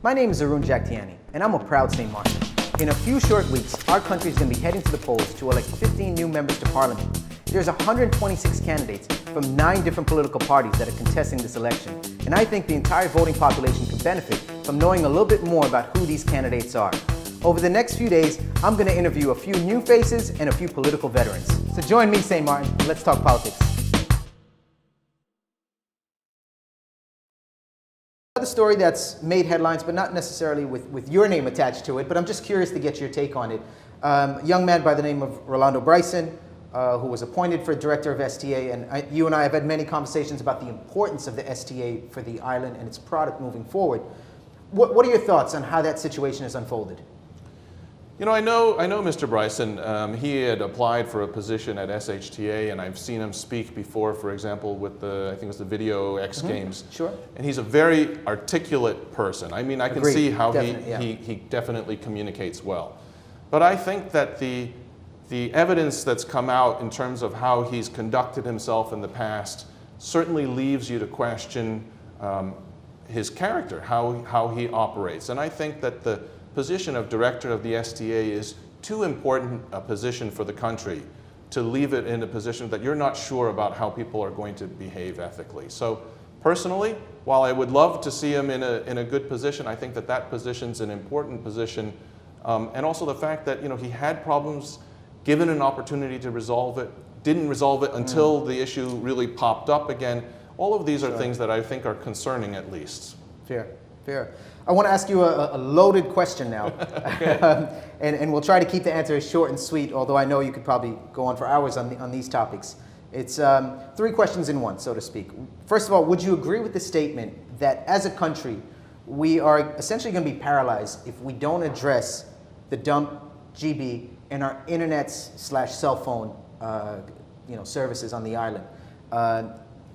My name is Arun Jagtiani, and I'm a proud St. Maarten. In a few short weeks, our country is going to be heading to the polls to elect 15 new members to Parliament. There's 126 candidates from 9 different political parties that are contesting this election, and I think the entire voting population could benefit from knowing a little bit more about who these candidates are. Over the next few days, I'm going to interview a few new faces and a few political veterans. So join me, St. Maarten, and let's talk politics. Another story that's made headlines, but not necessarily with your name attached to it, but I'm just curious to get your take on it. A young man by the name of Rolando Brison, who was appointed for director of STA, and you and I have had many conversations about the importance of the STA for the island and its product moving forward. What are your thoughts on how that situation has unfolded? You know, I know Mr. Brison. He had applied for a position at SHTA, and I've seen him speak before, for example, with the, I think it was the Video X Games. Sure. And he's a very articulate person. I mean, I can Agreed. see how Definitely, he definitely communicates well. But I think that the evidence that's come out in terms of how he's conducted himself in the past certainly leaves you to question his character, how he operates. And I think that the position of director of the STA is too important a position for the country to leave it in a position that you're not sure about how people are going to behave ethically. So personally, while I would love to see him in a good position, I think that that position's an important position. And also the fact that, you know, he had problems, given an opportunity to resolve it, didn't resolve it until the issue really popped up again. All of these are things that I think are concerning, at least. Fair, fair. I want to ask you a loaded question now, and we'll try to keep the answer short and sweet, although I know you could probably go on for hours on these topics. It's 3 questions in one, so to speak. First of all, would you agree with the statement that as a country, we are essentially going to be paralyzed if we don't address the dump, Gebe, and our internet/cell phone services on the island?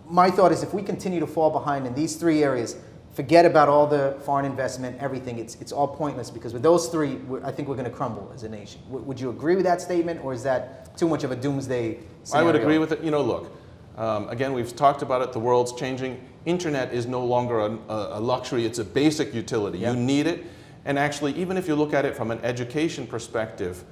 My thought is if we continue to fall behind in these 3 areas, forget about all the foreign investment, everything. It's all pointless because with those 3, I think we're going to crumble as a nation. Would you agree with that statement, or is that too much of a doomsday scenario? I would agree with it. You know, look, again, we've talked about it. The world's changing. Internet is no longer a luxury. It's a basic utility. You need it. And actually, even if you look at it from an education perspective,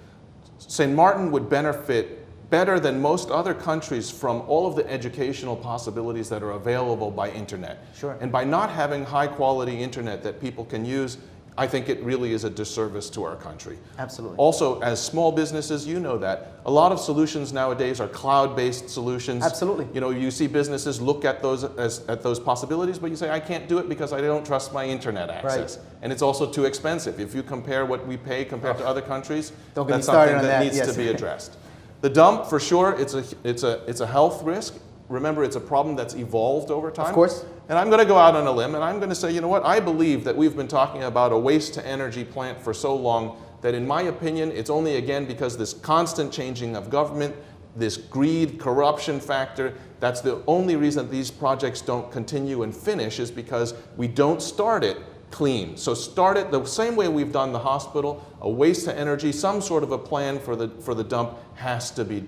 St. Maarten would benefit better than most other countries from all of the educational possibilities that are available by internet. Sure. And by not having high quality internet that people can use, I think it really is a disservice to our country. Absolutely. Also, as small businesses, you know that. A lot of solutions nowadays are cloud-based solutions. Absolutely. You know, you see businesses look at those at those possibilities, but you say, I can't do it because I don't trust my internet access. Right. And it's also too expensive. If you compare what we pay compared to other countries, Don't get me that's started something on that that. needs Yes. to be addressed. The dump, for sure, it's a health risk. Remember, it's a problem that's evolved over time. Of course. And I'm going to go out on a limb, and I'm going to say, you know what? I believe that we've been talking about a waste-to-energy plant for so long that, in my opinion, it's only, again, because this constant changing of government, this greed, corruption factor, that's the only reason these projects don't continue and finish, is because we don't start it clean. So start it the same way we've done the hospital, a waste to energy, some sort of a plan for the dump has to be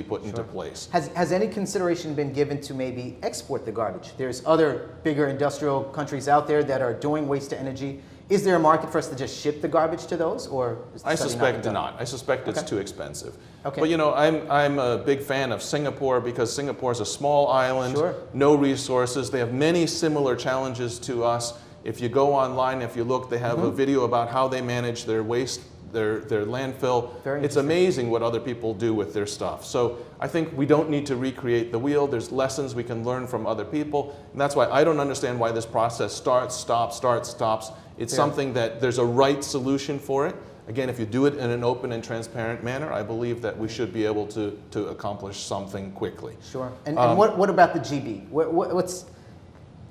put into place. Has any consideration been given to maybe export the garbage? There's other bigger industrial countries out there that are doing waste to energy. Is there a market for us to just ship the garbage to those, or is I suspect not. I suspect it's too expensive. Okay. But you know, I'm a big fan of Singapore because Singapore is a small island, no resources. They have many similar challenges to us. If you go online, if you look, they have a video about how they manage their waste, their landfill. It's amazing what other people do with their stuff. So I think we don't need to recreate the wheel. There's lessons we can learn from other people. And that's why I don't understand why this process starts, stops. It's something that there's a right solution for it. Again, if you do it in an open and transparent manner, I believe that we should be able to accomplish something quickly. Sure. And what about the GB? What's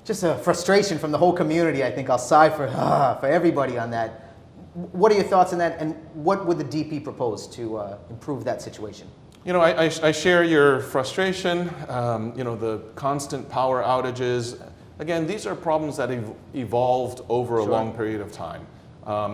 just a frustration from the whole community? I think I'll sigh for everybody on that. What are your thoughts on that, and what would the DP propose to improve that situation? You know, I share your frustration. You know, the constant power outages. Again, these are problems that have evolved over a long period of time.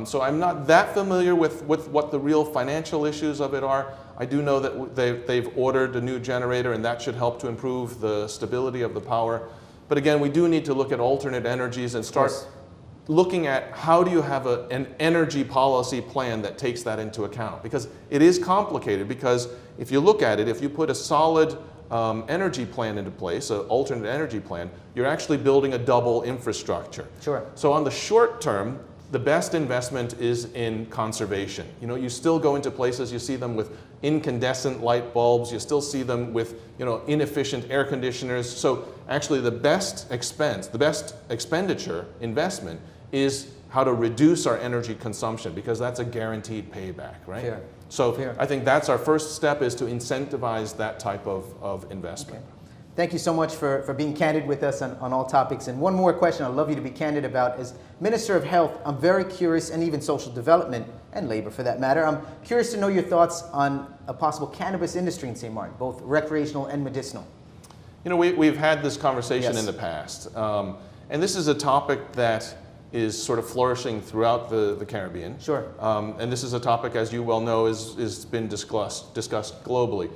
So I'm not that familiar with what the real financial issues of it are. I do know that they've ordered a new generator, and that should help to improve the stability of the power. But again, we do need to look at alternate energies and start looking at how do you have an energy policy plan that takes that into account. Because it is complicated, because if you look at it, if you put a solid energy plan into place, an alternate energy plan, you're actually building a double infrastructure. Sure. So on the short term, the best investment is in conservation. You know, you still go into places, you see them with incandescent light bulbs, you still see them with, you know, inefficient air conditioners. So actually the best expenditure investment is how to reduce our energy consumption, because that's a guaranteed payback, right? Fair. So Fair. I think that's our first step, is to incentivize that type of investment. Okay. Thank you so much for being candid with us on all topics. And one more question I'd love you to be candid about. As Minister of Health, I'm very curious, and even social development and labor for that matter, I'm curious to know your thoughts on a possible cannabis industry in St. Maarten, both recreational and medicinal. You know, we've had this conversation Yes. in the past, and this is a topic that is sort of flourishing throughout the Caribbean. Sure. And this is a topic, as you well know, is been discussed globally.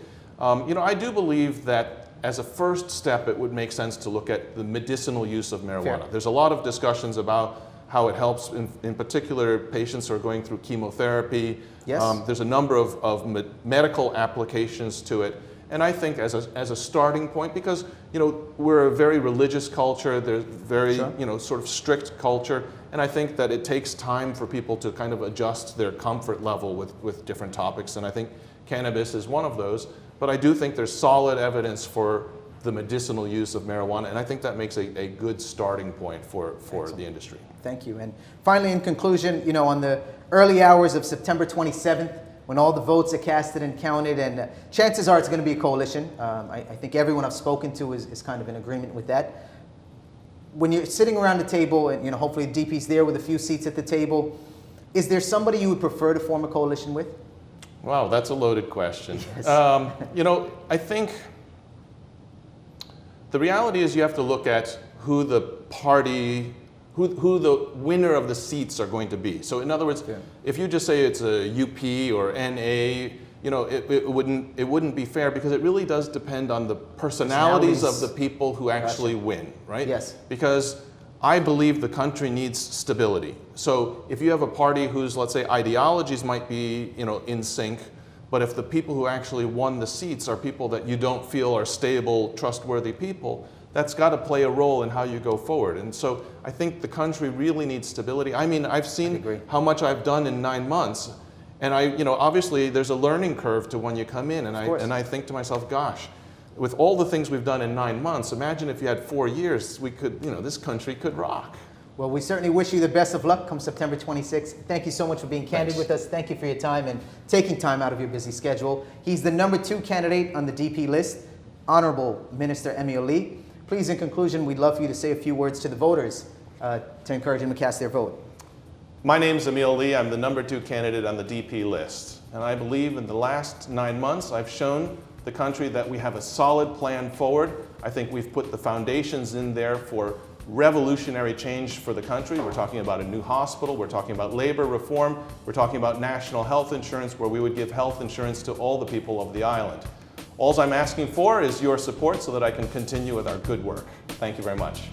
You know, I do believe that as a first step, it would make sense to look at the medicinal use of marijuana. Fair. There's a lot of discussions about how it helps, in particular, patients who are going through chemotherapy. Yes. There's a number of medical applications to it. And I think as a starting point, because, you know, we're a very religious culture, there's very, Sure. you know, sort of strict culture, and I think that it takes time for people to kind of adjust their comfort level with different topics, and I think cannabis is one of those. But I do think there's solid evidence for the medicinal use of marijuana, and I think that makes a good starting point for the industry. Thank you. And finally, in conclusion, you know, on the early hours of September 27th, when all the votes are casted and counted, and chances are it's going to be a coalition. I think everyone I've spoken to is kind of in agreement with that. When you're sitting around the table, and, you know, hopefully DP's there with a few seats at the table, is there somebody you would prefer to form a coalition with? Wow, that's a loaded question. Yes. You know, I think the reality is you have to look at who the party, who the winner of the seats are going to be. So in other words, Yeah. if you just say it's a UP or NA, you know, it wouldn't be fair, because it really does depend on the personalities of the people who actually win, right? Yes. Because I believe the country needs stability. So if you have a party whose, let's say, ideologies might be, you know, in sync, but if the people who actually won the seats are people that you don't feel are stable, trustworthy people, that's got to play a role in how you go forward. And so I think the country really needs stability. I mean, I've seen how much I've done in 9 months, and you know, obviously there's a learning curve to when you come in, and I think to myself, gosh, with all the things we've done in 9 months, imagine if you had 4 years, we could, you know, this country could rock. Well, we certainly wish you the best of luck come September 26th. Thank you so much for being candid with us. Thank you for your time and taking time out of your busy schedule. He's the #2 candidate on the DP list, Honorable Minister Emil Lee. Please, in conclusion, we'd love for you to say a few words to the voters to encourage them to cast their vote. My name's Emil Lee. I'm the #2 candidate on the DP list. And I believe in the last 9 months, I've shown the country that we have a solid plan forward. I think we've put the foundations in there for revolutionary change for the country. We're talking about a new hospital, we're talking about labor reform, we're talking about national health insurance, where we would give health insurance to all the people of the island. All I'm asking for is your support so that I can continue with our good work. Thank you very much.